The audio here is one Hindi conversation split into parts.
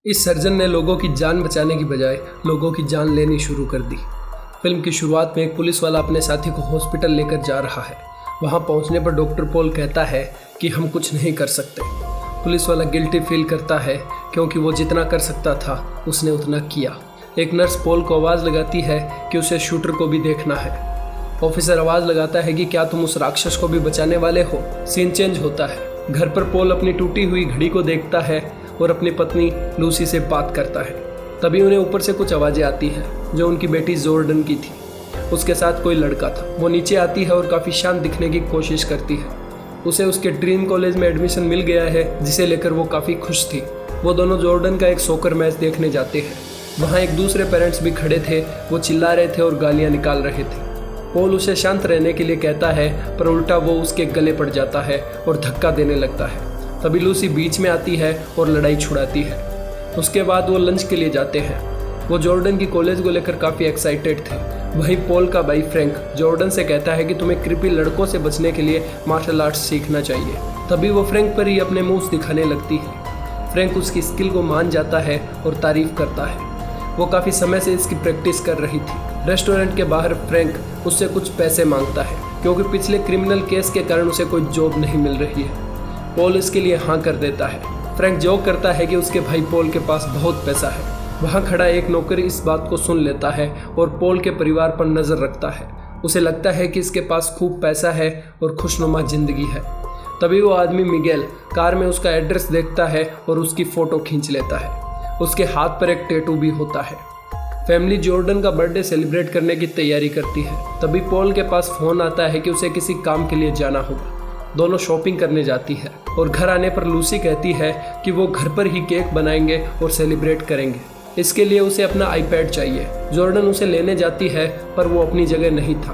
इस सर्जन ने लोगों की जान बचाने की बजाय लोगों की जान लेनी शुरू कर दी। फिल्म की शुरुआत में एक पुलिस वाला अपने साथी को हॉस्पिटल लेकर जा रहा है। वहां पहुंचने पर डॉक्टर पॉल कहता है कि हम कुछ नहीं कर सकते। पुलिस वाला गिल्टी फील करता है क्योंकि वो जितना कर सकता था उसने उतना किया। एक नर्स पॉल को आवाज़ लगाती है कि उसे शूटर को भी देखना है। ऑफिसर आवाज़ लगाता है कि क्या तुम उस राक्षस को भी बचाने वाले हो। सीन चेंज होता है। घर पर पॉल अपनी टूटी हुई घड़ी को देखता है और अपनी पत्नी लूसी से बात करता है। तभी उन्हें ऊपर से कुछ आवाज़ें आती हैं जो उनकी बेटी जॉर्डन की थी। उसके साथ कोई लड़का था। वो नीचे आती है और काफ़ी शांत दिखने की कोशिश करती है। उसे उसके ड्रीम कॉलेज में एडमिशन मिल गया है जिसे लेकर वो काफ़ी खुश थी। वो दोनों जॉर्डन का एक सॉकर मैच देखने जाते हैं। वहाँ एक दूसरे पेरेंट्स भी खड़े थे। वो चिल्ला रहे थे और गालियाँ निकाल रहे थे। पॉल उसे शांत रहने के लिए कहता है पर उल्टा वो उसके गले पड़ जाता है और धक्का देने लगता है। तभी लूसी बीच में आती है और लड़ाई छुड़ाती है। उसके बाद वो लंच के लिए जाते हैं। वो जॉर्डन की कॉलेज को लेकर काफ़ी एक्साइटेड थे। वहीं पॉल का भाई फ्रैंक जॉर्डन से कहता है कि तुम्हें क्रिपी लड़कों से बचने के लिए मार्शल आर्ट्स सीखना चाहिए। तभी वो फ्रैंक पर ही अपने मूव्स दिखाने लगती है। फ्रैंक उसकी स्किल को मान जाता है और तारीफ करता है। वो काफ़ी समय से इसकी प्रैक्टिस कर रही थी। रेस्टोरेंट के बाहर फ्रैंक उससे कुछ पैसे मांगता है क्योंकि पिछले क्रिमिनल केस के कारण उसे कोई जॉब नहीं मिल रही है। पॉल इसके लिए हाँ कर देता है। फ्रैंक जोक करता है कि उसके भाई पॉल के पास बहुत पैसा है। वहाँ खड़ा एक नौकर इस बात को सुन लेता है और पॉल के परिवार पर नज़र रखता है। उसे लगता है कि इसके पास खूब पैसा है और खुशनुमा जिंदगी है। तभी वो आदमी मिगेल कार में उसका एड्रेस देखता है और उसकी फ़ोटो खींच लेता है। उसके हाथ पर एक टैटू भी होता है। फैमिली जॉर्डन का बर्थडे सेलिब्रेट करने की तैयारी करती है। तभी पॉल के पास फ़ोन आता है कि उसे किसी काम के लिए जाना होगा। दोनों शॉपिंग करने जाती है और घर आने पर लूसी कहती है कि वो घर पर ही केक बनाएंगे और सेलिब्रेट करेंगे। इसके लिए उसे अपना आईपैड चाहिए। जॉर्डन उसे लेने जाती है पर वो अपनी जगह नहीं था।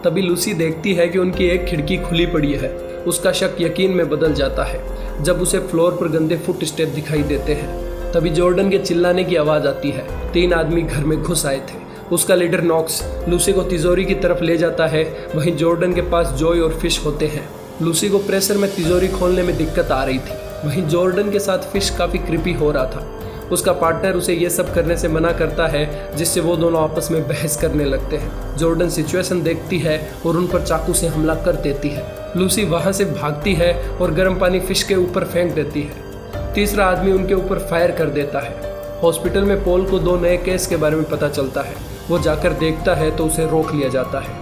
तभी लूसी देखती है कि उनकी एक खिड़की खुली पड़ी है। उसका शक यकीन में बदल जाता है जब उसे फ्लोर पर गंदे फुट स्टेप दिखाई देते हैं। तभी जॉर्डन के चिल्लाने की आवाज़ आती है। 3 आदमी घर में घुस आए थे। उसका लीडर नॉक्स लूसी को तिजोरी की तरफ ले जाता है। वहीं जॉर्डन के पास जॉय और फिश होते हैं। लूसी को प्रेशर में तिजोरी खोलने में दिक्कत आ रही थी। वहीं जॉर्डन के साथ फिश काफ़ी क्रिपी हो रहा था। उसका पार्टनर उसे ये सब करने से मना करता है जिससे वो दोनों आपस में बहस करने लगते हैं। जॉर्डन सिचुएशन देखती है और उन पर चाकू से हमला कर देती है। लूसी वहाँ से भागती है और गर्म पानी फिश के ऊपर फेंक देती है। तीसरा आदमी उनके ऊपर फायर कर देता है। हॉस्पिटल में पॉल को 2 नए केस के बारे में पता चलता है। वो जाकर देखता है तो उसे रोक लिया जाता है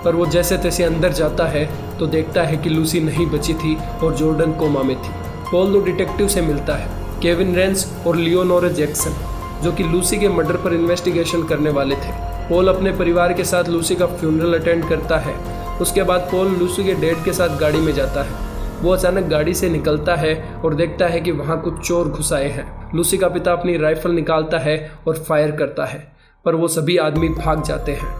पर वो जैसे तैसे अंदर जाता है तो देखता है कि लूसी नहीं बची थी और जॉर्डन कोमा में थी। पॉल 2 डिटेक्टिव से मिलता है, केविन रेंस और लियोनोरा जैक्सन, जो कि लूसी के मर्डर पर इन्वेस्टिगेशन करने वाले थे। पॉल अपने परिवार के साथ लूसी का फ्यूनरल अटेंड करता है। उसके बाद पॉल लूसी के डैड के साथ गाड़ी में जाता है। वो अचानक गाड़ी से निकलता है और देखता है कि वहाँ कुछ चोर घुस आए हैं। लूसी का पिता अपनी राइफल निकालता है और फायर करता है पर वो सभी आदमी भाग जाते हैं।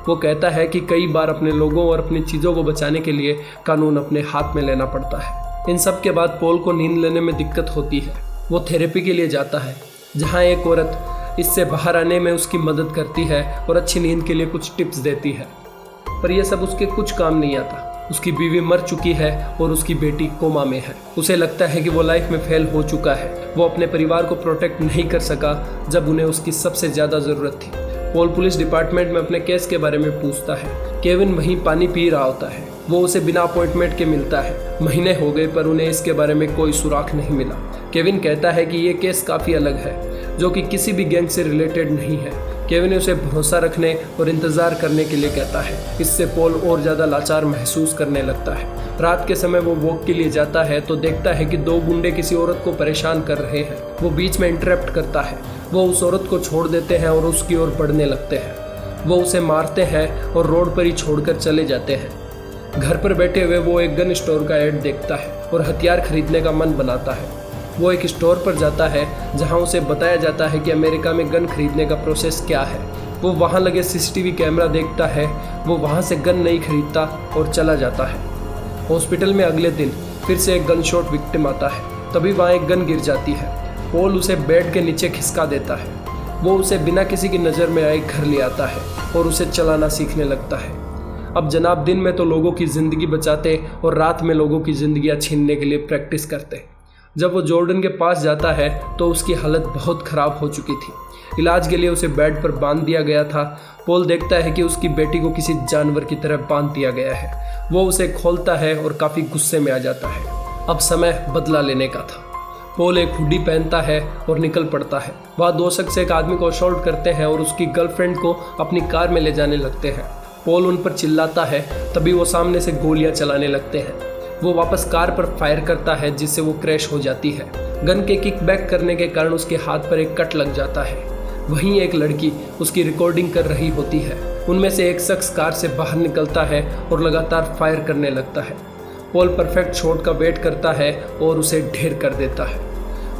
वो कहता है कि कई बार अपने लोगों और अपनी चीज़ों को बचाने के लिए कानून अपने हाथ में लेना पड़ता है। इन सब के बाद पॉल को नींद लेने में दिक्कत होती है। वो थेरेपी के लिए जाता है जहाँ एक औरत इससे बाहर आने में उसकी मदद करती है और अच्छी नींद के लिए कुछ टिप्स देती है। पर यह सब उसके कुछ काम नहीं आता। उसकी बीवी मर चुकी है और उसकी बेटी कोमा में है। उसे लगता है कि वो लाइफ में फेल हो चुका है। वो अपने परिवार को प्रोटेक्ट नहीं कर सका जब उन्हें उसकी सबसे ज़्यादा ज़रूरत थी। पॉल पुलिस डिपार्टमेंट में अपने केस के बारे में पूछता है। केविन वहीं पानी पी रहा होता है। वो उसे बिना अपॉइंटमेंट के मिलता है। महीने हो गए पर उन्हें इसके बारे में कोई सुराग नहीं मिला। केविन कहता है कि ये केस काफ़ी अलग है जो कि किसी भी गैंग से रिलेटेड नहीं है। केविन उसे भरोसा रखने और इंतज़ार करने के लिए कहता है। इससे पॉल और ज़्यादा लाचार महसूस करने लगता है। रात के समय वो वॉक के लिए जाता है तो देखता है कि 2 गुंडे किसी औरत को परेशान कर रहे हैं। वो बीच में इंटरप्ट करता है। वो उस औरत को छोड़ देते हैं और उसकी ओर बढ़ने लगते हैं। वो उसे मारते हैं और रोड पर ही छोड़कर चले जाते हैं। घर पर बैठे हुए वो एक गन स्टोर का ऐड देखता है और हथियार खरीदने का मन बनाता है। वो एक स्टोर पर जाता है जहां उसे बताया जाता है कि अमेरिका में गन खरीदने का प्रोसेस क्या है। वो वहां लगे सीसीटीवी कैमरा देखता है। वो वहां से गन नहीं खरीदता और चला जाता है। हॉस्पिटल में अगले दिन फिर से एक गन शॉट विक्टिम आता है। तभी वहाँ एक गन गिर जाती है। पॉल उसे बेड के नीचे खिसका देता है। वो उसे बिना किसी की नज़र में आए घर ले आता है और उसे चलाना सीखने लगता है। अब जनाब दिन में तो लोगों की ज़िंदगी बचाते और रात में लोगों की ज़िंदगियाँ छीनने के लिए प्रैक्टिस करते। जब वो जॉर्डन के पास जाता है तो उसकी हालत बहुत ख़राब हो चुकी थी। इलाज के लिए उसे बेड पर बांध दिया गया था। पॉल देखता है कि उसकी बेटी को किसी जानवर की तरह बांध दिया गया है। वो उसे खोलता है और काफ़ी गुस्से में आ जाता है। अब समय बदला लेने का था। पॉल एक हुडी पहनता है और निकल पड़ता है। वह दो शख्स एक आदमी को असॉल्ट करते हैं और उसकी गर्लफ्रेंड को अपनी कार में ले जाने लगते हैं। पॉल उन पर चिल्लाता है, तभी वो सामने से गोलियां चलाने लगते हैं। वो वापस कार पर फायर करता है जिससे वो क्रैश हो जाती है। गन के किक बैक करने के कारण उसके हाथ पर एक कट लग जाता है। वहीं एक लड़की उसकी रिकॉर्डिंग कर रही होती है। उनमें से एक शख्स कार से बाहर निकलता है और लगातार फायर करने लगता है। पॉल परफेक्ट शॉट का वेट करता है और उसे ढेर कर देता है।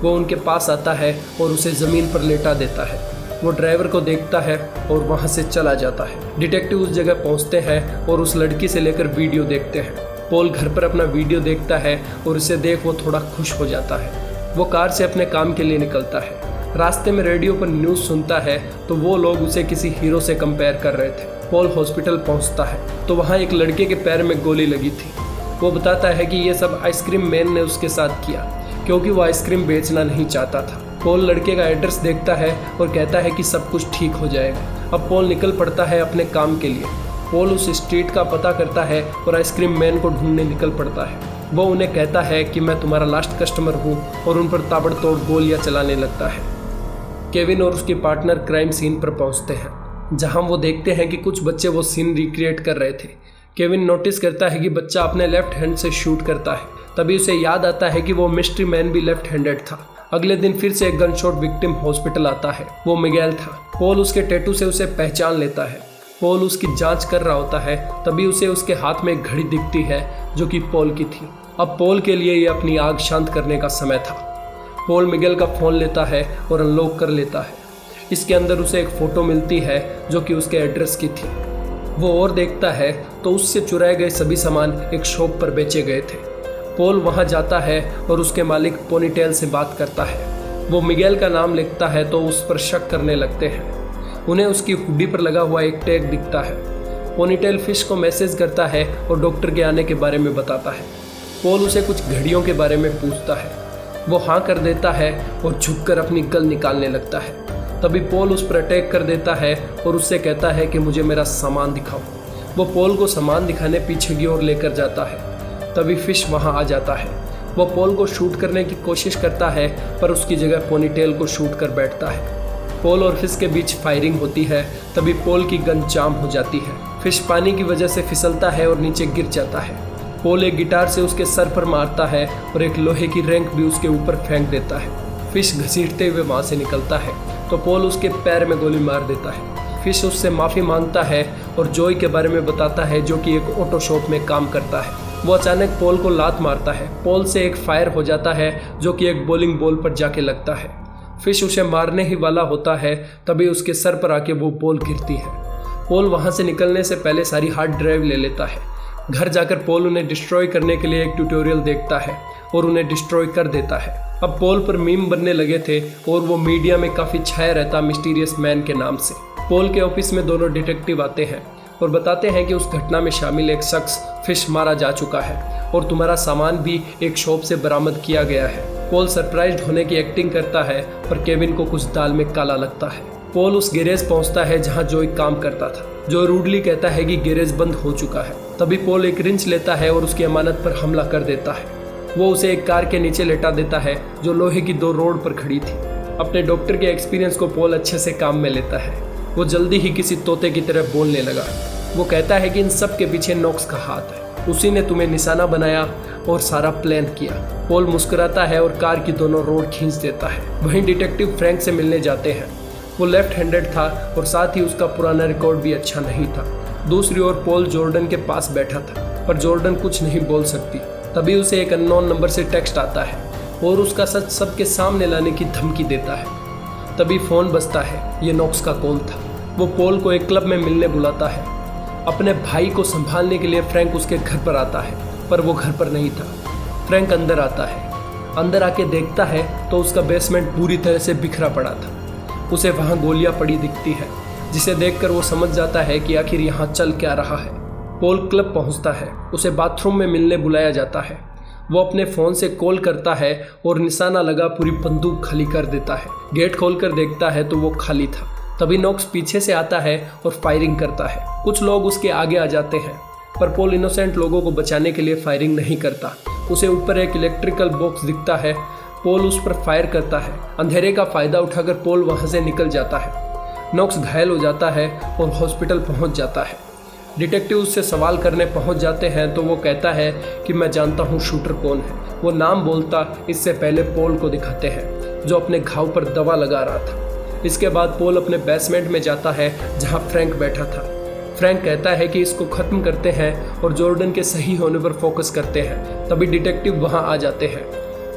वो उनके पास आता है और उसे ज़मीन पर लेटा देता है। वो ड्राइवर को देखता है और वहाँ से चला जाता है। डिटेक्टिव उस जगह पहुँचते हैं और उस लड़की से लेकर वीडियो देखते हैं। पॉल घर पर अपना वीडियो देखता है और इसे देख वो थोड़ा खुश हो जाता है। वो कार से अपने काम के लिए निकलता है। रास्ते में रेडियो पर न्यूज़ सुनता है तो वो लोग उसे किसी हीरो से कंपेयर कर रहे थे। पॉल हॉस्पिटल पहुँचता है तो वहाँ एक लड़के के पैर में गोली लगी थी। वो बताता है कि ये सब आइसक्रीम मैन ने उसके साथ किया क्योंकि वो आइसक्रीम बेचना नहीं चाहता था। पॉल लड़के का एड्रेस देखता है और कहता है कि सब कुछ ठीक हो जाएगा। अब पॉल निकल पड़ता है अपने काम के लिए। पॉल उस स्ट्रीट का पता करता है और आइसक्रीम मैन को ढूंढने निकल पड़ता है। वो उन्हें कहता है कि मैं तुम्हारा लास्ट कस्टमर हूँ और उन पर ताबड़तोड़ गोलियाँ चलाने लगता है। केविन और उसके पार्टनर क्राइम सीन पर पहुँचते हैं जहाँ वो देखते हैं कि कुछ बच्चे वो सीन रिक्रिएट कर रहे थे। केविन नोटिस करता है कि बच्चा अपने लेफ्ट हैंड से शूट करता है। तभी उसे याद आता है कि वो मिस्ट्री मैन भी लेफ्ट हैंडेड था। अगले दिन फिर से एक गनशॉट विक्टिम हॉस्पिटल आता है। वो मिगेल था। पॉल उसके टैटू से उसे पहचान लेता है। पॉल उसकी जांच कर रहा होता है तभी उसे उसके हाथ में एक घड़ी दिखती है जो कि पॉल की थी। अब पॉल के लिए ये अपनी आग शांत करने का समय था। पॉल मिगेल का फ़ोन लेता है और अनलॉक कर लेता है। इसके अंदर उसे एक फ़ोटो मिलती है जो कि उसके एड्रेस की थी। वो और देखता है तो उससे चुराए गए सभी सामान एक शॉप पर बेचे गए थे। पॉल वहां जाता है और उसके मालिक पोनीटेल से बात करता है। वो मिगेल का नाम लिखता है तो उस पर शक करने लगते हैं। उन्हें उसकी हुडी पर लगा हुआ एक टैग दिखता है। पोनीटेल फिश को मैसेज करता है और डॉक्टर के आने के बारे में बताता है। पॉल उसे कुछ घड़ियों के बारे में पूछता है। वो हाँ कर देता है और झुककर अपनी गल निकालने लगता है। तभी पॉल उस पर अटैक कर देता है और उससे कहता है कि मुझे मेरा सामान दिखाओ। वो पॉल को सामान दिखाने पीछे की ओर लेकर जाता है। तभी फिश वहां आ जाता है। वो पॉल को शूट करने की कोशिश करता है पर उसकी जगह पोनीटेल को शूट कर बैठता है। पॉल और फिश के बीच फायरिंग होती है। तभी पॉल की गन जाम हो जाती है। फिश पानी की वजह से फिसलता है और नीचे गिर जाता है। पॉल एक गिटार से उसके सर पर मारता है और एक लोहे की रैंक भी उसके ऊपर फेंक देता है। फिश घसीटते हुए वहां से निकलता है तो पॉल उसके पैर में गोली मार देता है। फिश उससे माफ़ी मांगता है और जॉय के बारे में बताता है जो कि एक ऑटो शॉप में काम करता है। वो अचानक पॉल को लात मारता है। पॉल से एक फायर हो जाता है जो कि एक बॉलिंग बॉल पर जाके लगता है। फिश उसे मारने ही वाला होता है तभी उसके सर पर आके वो बॉल गिरती है। पॉल वहाँ से निकलने से पहले सारी हार्ड ड्राइव ले लेता है। घर जाकर पॉल उन्हें डिस्ट्रॉय करने के लिए एक ट्यूटोरियल देखता है और उन्हें डिस्ट्रॉय कर देता है। अब पॉल पर मीम बनने लगे थे और वो मीडिया में काफ़ी छाया रहता मिस्टीरियस मैन के नाम से। पॉल के ऑफिस में दोनों डिटेक्टिव आते हैं और बताते हैं कि उस घटना में शामिल एक शख्स फिश मारा जा चुका है और तुम्हारा सामान भी एक शॉप से बरामद किया गया है। पॉल सरप्राइज्ड होने की एक्टिंग करता है पर केविन को कुछ दाल में काला लगता है। पॉल उस गैरेज पहुंचता है जहां जॉय काम करता था। जो रूडली कहता है कि गैरेज बंद हो चुका है। तभी पॉल एक रिंच लेता है और उसकी अमानत पर हमला कर देता है। वो उसे एक कार के नीचे लेटा देता है जो लोहे की 2 रोड पर खड़ी थी। अपने डॉक्टर के एक्सपीरियंस को पॉल अच्छे से काम में लेता है। वो जल्दी ही किसी तोते की तरह बोलने लगा। वो कहता है कि इन सब के पीछे नॉक्स का हाथ है। उसी ने तुम्हें निशाना बनाया और सारा प्लान किया। पॉल मुस्कुराता है और कार की दोनों रोड खींच देता है। वहीं डिटेक्टिव फ्रैंक से मिलने जाते हैं। वो लेफ्ट हैंडेड था और साथ ही उसका पुराना रिकॉर्ड भी अच्छा नहीं था। दूसरी ओर पॉल जॉर्डन के पास बैठा था पर जॉर्डन कुछ नहीं बोल सकती। तभी उसे एक अननोन नंबर से टेक्स्ट आता है और उसका सच सबके सामने लाने की धमकी देता है। तभी फ़ोन बजता है। ये नॉक्स का कॉल था। वो पॉल को एक क्लब में मिलने बुलाता है। अपने भाई को संभालने के लिए फ्रैंक उसके घर पर आता है पर वो घर पर नहीं था। फ्रैंक अंदर आता है। अंदर आके देखता है तो उसका बेसमेंट पूरी तरह से बिखरा पड़ा था। उसे वहाँ गोलियाँ पड़ी दिखती है जिसे देखकर वो समझ जाता है कि आखिर यहाँ चल क्या रहा है। पॉल क्लब पहुँचता है। उसे बाथरूम में मिलने बुलाया जाता है। वो अपने फ़ोन से कॉल करता है और निशाना लगा पूरी बंदूक खाली कर देता है। गेट खोलकर देखता है तो वो खाली था। तभी नॉक्स पीछे से आता है और फायरिंग करता है। कुछ लोग उसके आगे आ जाते हैं, पर पॉल इनोसेंट लोगों को बचाने के लिए फायरिंग नहीं करता। उसे ऊपर एक इलेक्ट्रिकल बॉक्स दिखता है। पॉल उस पर फायर करता है। अंधेरे का फायदा उठाकर पॉल वहां से निकल जाता है। नॉक्स घायल हो जाता है और हॉस्पिटल पहुंच जाता है। डिटेक्टिव उससे सवाल करने पहुंच जाते हैं तो वो कहता है कि मैं जानता हूं शूटर कौन है। वो नाम बोलता इससे पहले पॉल को दिखाते हैं, जो अपने घाव पर दवा लगा रहा था। इसके बाद पॉल अपने बेसमेंट में जाता है जहां फ्रैंक बैठा था। फ्रैंक कहता है कि इसको खत्म करते हैं और जॉर्डन के सही होने पर फोकस करते हैं। तभी डिटेक्टिव वहां आ जाते हैं।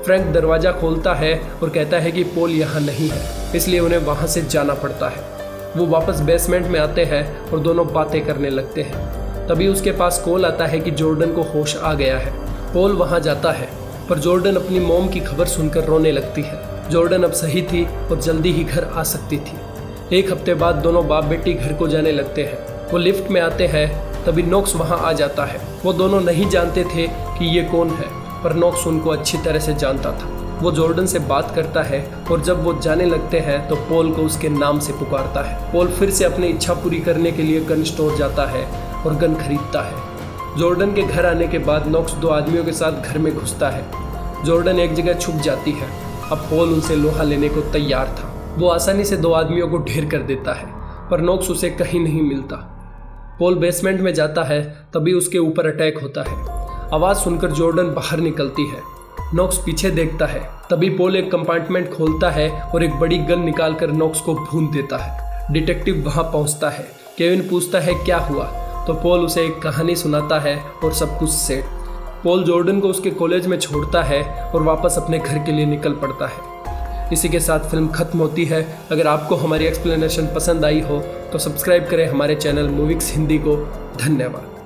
फ्रैंक दरवाज़ा खोलता है और कहता है कि पॉल यहाँ नहीं है, इसलिए उन्हें वहाँ से जाना पड़ता है। वो वापस बेसमेंट में आते हैं और दोनों बातें करने लगते हैं। तभी उसके पास कॉल आता है कि जॉर्डन को होश आ गया है। पॉल वहाँ जाता है, पर जॉर्डन अपनी मॉम की खबर सुनकर रोने लगती है। जॉर्डन अब सही थी और जल्दी ही घर आ सकती थी। एक हफ्ते बाद दोनों बाप बेटी घर को जाने लगते हैं। वो लिफ्ट में आते हैं, तभी नॉक्स वहाँ आ जाता है। वो दोनों नहीं जानते थे कि ये कौन है, पर नॉक्स उनको अच्छी तरह से जानता था। वो जॉर्डन से बात करता है और जब वो जाने लगते हैं तो पॉल को उसके नाम से पुकारता है। पॉल फिर से अपनी इच्छा पूरी करने के लिए गन स्टोर जाता है और गन खरीदता है। जॉर्डन के घर आने के बाद नॉक्स 2 आदमियों के साथ घर में घुसता है। जॉर्डन एक जगह छुप जाती है। अब पॉल उनसे लोहा लेने को तैयार था। वो आसानी से 2 आदमियों को ढेर कर देता है, पर नॉक्स उसे कहीं नहीं मिलता। पॉल बेसमेंट में जाता है, तभी उसके ऊपर अटैक होता है। आवाज़ सुनकर जॉर्डन बाहर निकलती है। नॉक्स पीछे देखता है, तभी पॉल एक कंपार्टमेंट खोलता है और एक बड़ी गन निकालकर नॉक्स को भून देता है। डिटेक्टिव वहां पहुंचता है। केविन पूछता है क्या हुआ, तो पॉल उसे एक कहानी सुनाता है और सब कुछ सेट। पॉल जॉर्डन को उसके कॉलेज में छोड़ता है और वापस अपने घर के लिए निकल पड़ता है। इसी के साथ फिल्म खत्म होती है। अगर आपको हमारी एक्सप्लेनेशन पसंद आई हो तो सब्सक्राइब करें हमारे चैनल मूविक्स हिंदी को। धन्यवाद।